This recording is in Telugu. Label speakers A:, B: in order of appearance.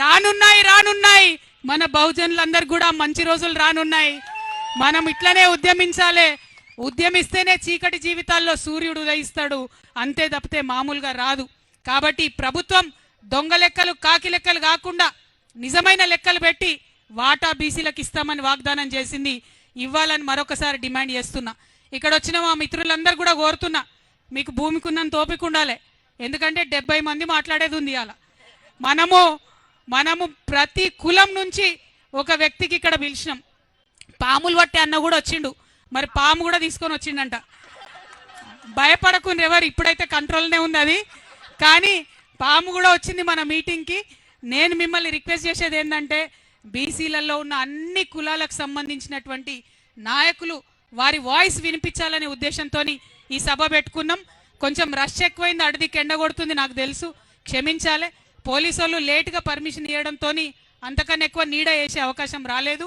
A: రానున్నాయి రానున్నాయి మన బహుజనులందరూ కూడా మంచి రోజులు రానున్నాయి. మనం ఇట్లనే ఉద్యమించాలి. ఉద్యమిస్తేనే చీకటి జీవితాల్లో సూర్యుడు ఉదయిస్తాడు, అంతే తప్పితే మామూలుగా రాదు. కాబట్టి ప్రభుత్వం దొంగ లెక్కలు కాకి లెక్కలు కాకుండా నిజమైన లెక్కలు పెట్టి వాటా బీసీలకు ఇస్తామని వాగ్దానం చేసింది. ఇవ్వాలని మరొకసారి డిమాండ్ చేస్తున్నా. ఇక్కడ వచ్చిన మా మిత్రులందరూ కూడా కోరుతున్నా, మీకు భూమికున్నంత ఓపిక ఉండాలి. ఎందుకంటే 70 మంది మాట్లాడేది ఉంది. అలా మనము ప్రతి కులం నుంచి ఒక వ్యక్తికి ఇక్కడ పిలిచినాం. పాములు పట్టే అన్న కూడా వచ్చిండు, మరి పాము కూడా తీసుకొని వచ్చిండంట. భయపడకుండా ఎవరు, ఇప్పుడైతే కంట్రోల్నే ఉంది అది, కానీ పాము కూడా వచ్చింది మన మీటింగ్కి. నేను మిమ్మల్ని రిక్వెస్ట్ చేసేది ఏంటంటే, బీసీలలో ఉన్న అన్ని కులాలకు సంబంధించినటువంటి నాయకులు వారి వాయిస్ వినిపించాలనే ఉద్దేశంతో ఈ సభ పెట్టుకున్నాం. కొంచెం రష్ ఎక్కువైంది, అడిదికి ఎండ కొడుతుంది నాకు తెలుసు, క్షమించాలి. పోలీసు వాళ్ళు లేటుగా పర్మిషన్ ఇవ్వడంతో అంతకన్నా ఎక్కువ నీడ వేసే అవకాశం రాలేదు.